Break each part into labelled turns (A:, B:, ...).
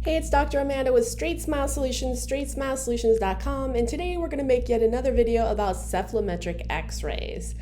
A: Hey, it's Dr. Amanda with Straightsmile Solutions, straightsmilesolutions.com, and today we're going to make yet another video about cephalometric x-rays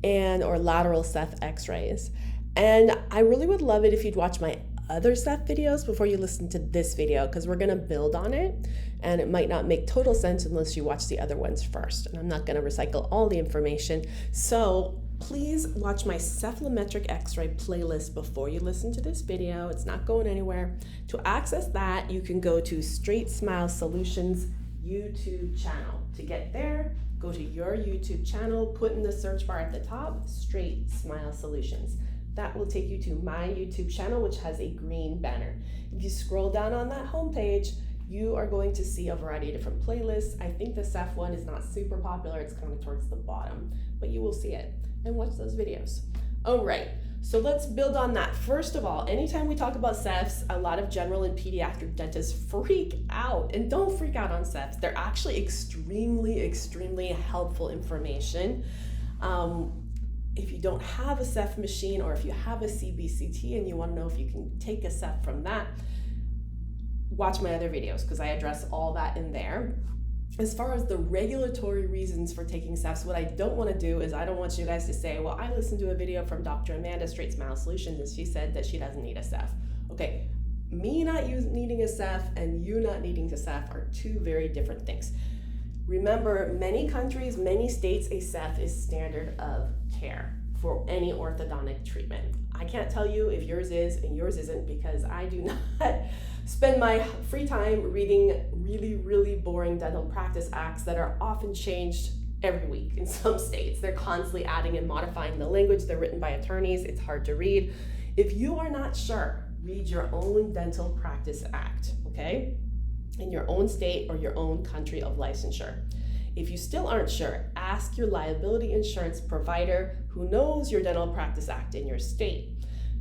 A: or lateral ceph x-rays. And I really would love it if you'd watch my other ceph videos before you listen to this video, because we're going to build on it, and it might not make total sense unless you watch the other ones first. And I'm not going to recycle all the information, so please watch my cephalometric x-ray playlist before you listen to this video. It's not going anywhere. To access that, you can go to Straightsmile Solutions YouTube channel. To get there, go to your YouTube channel, put in the search bar at the top, Straightsmile Solutions. That will take you to my YouTube channel, which has a green banner. If you scroll down on that homepage, you are going to see a variety of different playlists. I think the Ceph one is not super popular. It's kind of towards the bottom, but you will see it and watch those videos. All right, so let's build on that. First of all, anytime we talk about Cephs, a lot of general and pediatric dentists freak out, and don't freak out on Cephs. They're actually extremely helpful information. If you don't have a Ceph machine, or if you have a CBCT and you want to know if you can take a Ceph from that, watch my other videos because I address all that in there. As far as the regulatory reasons for taking Cephs, what I don't want to do is I don't want you guys to say, well, I listened to a video from Dr. Amanda, Straightsmile Solutions, and she said that she doesn't need a Ceph. Okay, me not needing a Ceph and you not needing a Ceph are two very different things. Remember, many countries, many states, a Ceph is standard of care for any orthodontic treatment. I can't tell you if yours is and yours isn't, because I do not spend my free time reading really boring dental practice acts that are often changed every week in some states. They're constantly adding and modifying the language. They're written by attorneys. It's hard to read. If you are not sure, read your own dental practice act, okay? In your own state or your own country of licensure. If you still aren't sure, ask your liability insurance provider who knows your dental practice act in your state.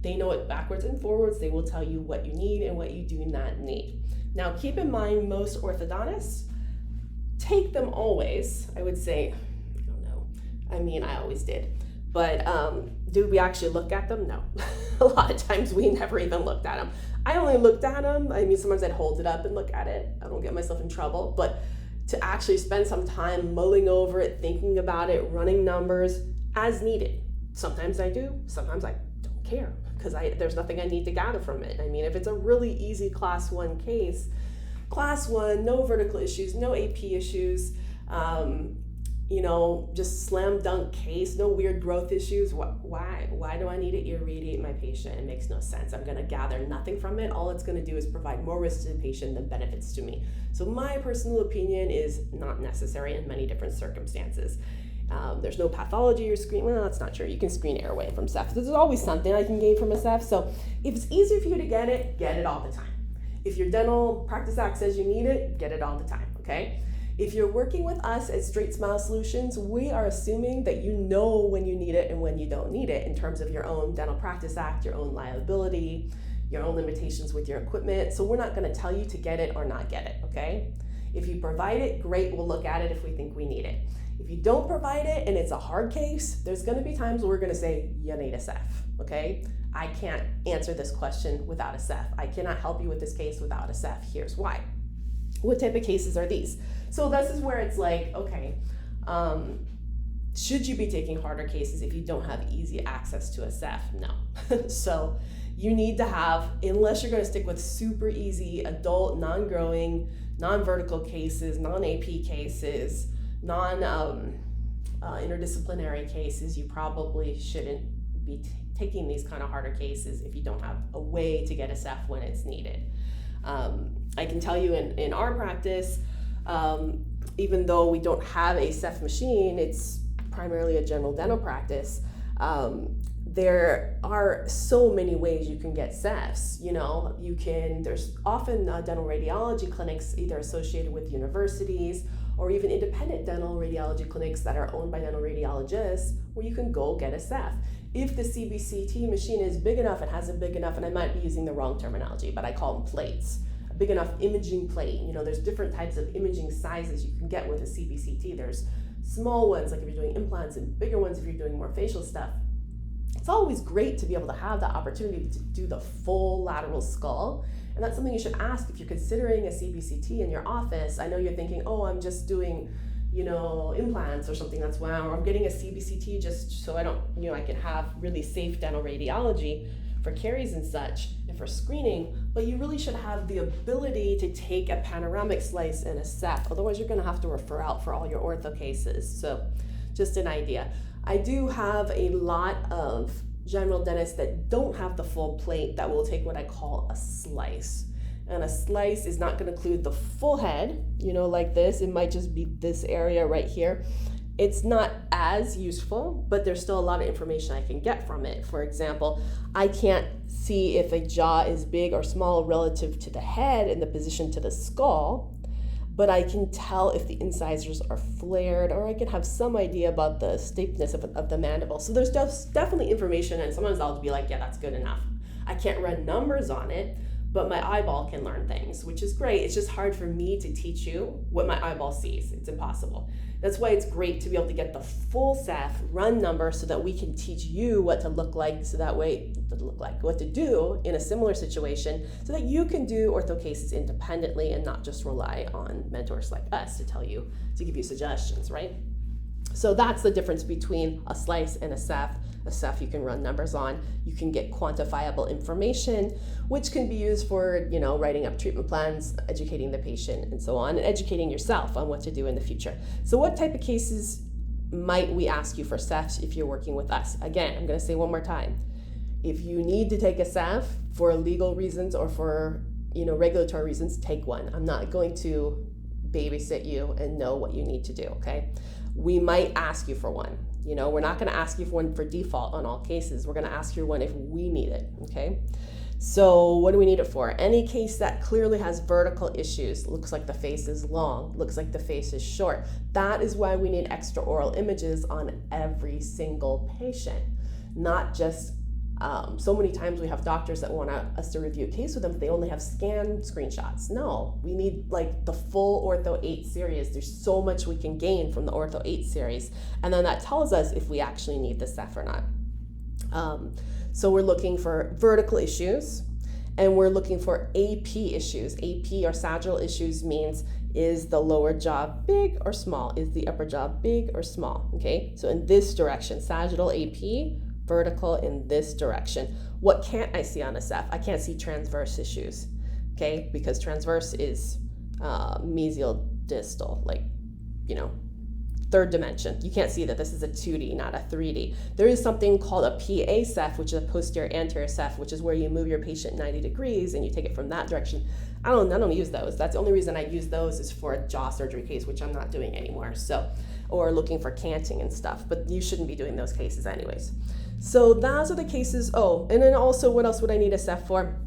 A: They know it backwards and forwards. They will tell you what you need and what you do not need. Now, keep in mind, most orthodontists take them always. I would say, I don't know. I mean, I always did. But do we actually look at them? No. A lot of times we never even looked at them. I only looked at them. I mean, sometimes I'd hold it up and look at it. I don't get myself in trouble. But to actually spend some time mulling over it, thinking about it, running numbers as needed. Sometimes I do. Sometimes I don't care, because there's nothing I need to gather from it. I mean, if it's a really easy class 1 case, class 1, no vertical issues, no AP issues, just slam dunk case, no weird growth issues, why do I need to irradiate my patient? It makes no sense. I'm gonna gather nothing from it. All it's gonna do is provide more risk to the patient than benefits to me. So my personal opinion is not necessary in many different circumstances. There's no pathology or screen. Well, that's not true. You can screen airway from Ceph. There's always something I can gain from a Ceph. So if it's easier for you to get it all the time. If your dental practice act says you need it, get it all the time, okay? If you're working with us at Straightsmile Solutions, we are assuming that you know when you need it and when you don't need it in terms of your own dental practice act, your own liability, your own limitations with your equipment. So we're not going to tell you to get it or not get it, okay? If you provide it, great, we'll look at it if we think we need it. If you don't provide it and it's a hard case, there's going to be times where we're going to say, you need a Ceph, okay? I can't answer this question without a Ceph. I cannot help you with this case without a Ceph. Here's why. What type of cases are these? So this is where it's like, okay, should you be taking harder cases if you don't have easy access to a Ceph? No. So you need to have, unless you're going to stick with super easy adult, non-growing, non-vertical cases, non-AP cases, interdisciplinary cases, you probably shouldn't be taking these kind of harder cases if you don't have a way to get a Ceph when it's needed. I can tell you in our practice, even though we don't have a Ceph machine, it's primarily a general dental practice, there are so many ways you can get Cephs. There's often dental radiology clinics either associated with universities or even independent dental radiology clinics that are owned by dental radiologists where you can go get a Ceph. If the CBCT machine is big enough and has a big enough, and I might be using the wrong terminology, but I call them plates, a big enough imaging plate. There's different types of imaging sizes you can get with a CBCT. There's small ones, like if you're doing implants, and bigger ones if you're doing more facial stuff. It's always great to be able to have the opportunity to do the full lateral skull And that's something you should ask if you're considering a CBCT in your office. I know you're thinking, oh, I'm just doing, implants or something, that's why, or I'm getting a CBCT just so I don't, I can have really safe dental radiology for caries and such and for screening, but you really should have the ability to take a panoramic slice and a Ceph. Otherwise, you're gonna have to refer out for all your ortho cases. So just an idea. I do have a lot of general dentists that don't have the full plate that will take what I call a slice. And a slice is not gonna include the full head, like this. It might just be this area right here. It's not as useful, but there's still a lot of information I can get from it. For example, I can't see if a jaw is big or small relative to the head and the position to the skull, but I can tell if the incisors are flared, or I can have some idea about the stiffness of the mandible. So there's definitely information, and sometimes I'll be like, yeah, that's good enough. I can't run numbers on it, but my eyeball can learn things, which is great. It's just hard for me to teach you what my eyeball sees. It's impossible. That's why it's great to be able to get the full Ceph, run numbers, so that we can teach you what to look like, so that way, what to do in a similar situation, so that you can do ortho cases independently and not just rely on mentors like us to give you suggestions, right? So that's the difference between a slice and a Ceph. A Ceph you can run numbers on. You can get quantifiable information, which can be used for, writing up treatment plans, educating the patient, and so on, and educating yourself on what to do in the future. So what type of cases might we ask you for Cephs if you're working with us? Again, I'm going to say one more time. If you need to take a Ceph for legal reasons or for, regulatory reasons, take one. I'm not going to babysit you and know what you need to do, okay? We might ask you for one. We're not going to ask you for one for default on all cases. We're going to ask you one if we need it, okay? So what do we need it for? Any case that clearly has vertical issues, looks like the face is long, looks like the face is short. That is why we need extraoral images on every single patient, not just so many times we have doctors that want us to review a case with them, but they only have scan screenshots. No, we need like the full Ortho 8 series. There's so much we can gain from the Ortho 8 series. And then that tells us if we actually need the Ceph or not. So we're looking for vertical issues, and we're looking for AP issues. AP or sagittal issues means, is the lower jaw big or small? Is the upper jaw big or small? Okay, so in this direction, sagittal AP, vertical in this direction. What can't I see on a Ceph? I can't see transverse issues, okay? Because transverse is mesial distal, third dimension. You can't see that. This is a 2D, not a 3D. There is something called a PA Ceph, which is a posterior anterior Ceph, which is where you move your patient 90 degrees and you take it from that direction. I don't use those. That's the only reason I use those is for a jaw surgery case, which I'm not doing anymore. So, or looking for canting and stuff, but you shouldn't be doing those cases anyways. So those are the cases. Oh, and then also, what else would I need a Ceph for?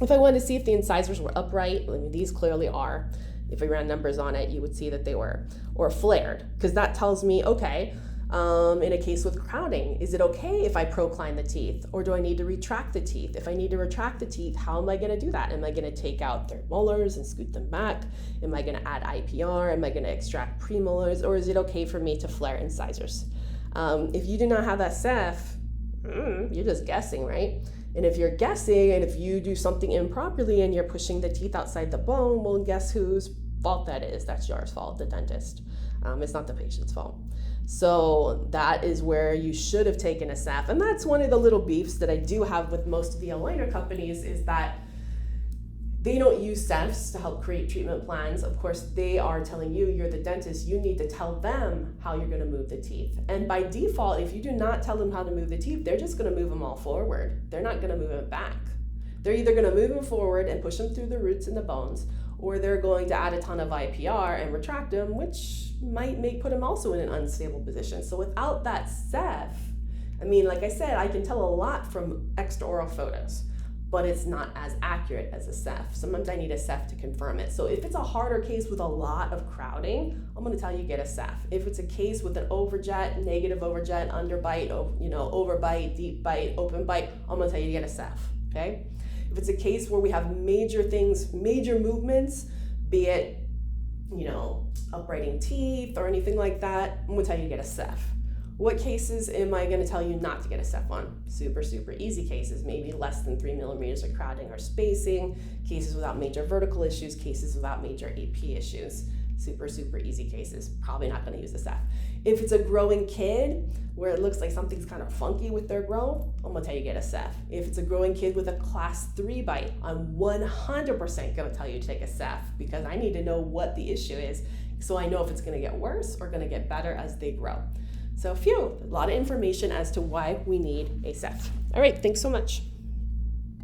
A: If I wanted to see if the incisors were upright, these clearly are. If I ran numbers on it, you would see that they were, or flared, because that tells me, okay, in a case with crowding, is it okay if I procline the teeth, or do I need to retract the teeth? If I need to retract the teeth, how am I going to do that? Am I going to take out third molars and scoot them back? Am I going to add IPR? Am I going to extract premolars? Or is it okay for me to flare incisors? If you do not have that Ceph, you're just guessing, right? And if you're guessing, and if you do something improperly and you're pushing the teeth outside the bone, well, guess whose fault that is? That's yours fault, the dentist. It's not the patient's fault. So that is where you should have taken a Ceph. And that's one of the little beefs that I do have with most of the aligner companies, is that they don't use Cephs to help create treatment plans. Of course, they are telling you, you're the dentist, you need to tell them how you're gonna move the teeth. And by default, if you do not tell them how to move the teeth, they're just gonna move them all forward. They're not gonna move them back. They're either gonna move them forward and push them through the roots and the bones, or they're going to add a ton of IPR and retract them, which might put them also in an unstable position. So without that Ceph, like I said, I can tell a lot from extraoral photos, but it's not as accurate as a Ceph. Sometimes I need a Ceph to confirm it. So if it's a harder case with a lot of crowding, I'm gonna tell you get a Ceph. If it's a case with an overjet, negative overjet, underbite, overbite, deep bite, open bite, I'm gonna tell you to get a Ceph, okay? If it's a case where we have major things, major movements, be it, uprighting teeth or anything like that, I'm gonna tell you to get a Ceph. What cases am I going to tell you not to get a Ceph on? Super, super easy cases, maybe less than 3 millimeters of crowding or spacing, cases without major vertical issues, cases without major AP issues. Super, super easy cases. Probably not going to use a Ceph. If it's a growing kid where it looks like something's kind of funky with their growth, I'm going to tell you get a Ceph. If it's a growing kid with a class 3 bite, I'm 100% going to tell you to take a Ceph because I need to know what the issue is so I know if it's going to get worse or going to get better as they grow. So a lot of information as to why we need a Ceph. All right, thanks so much.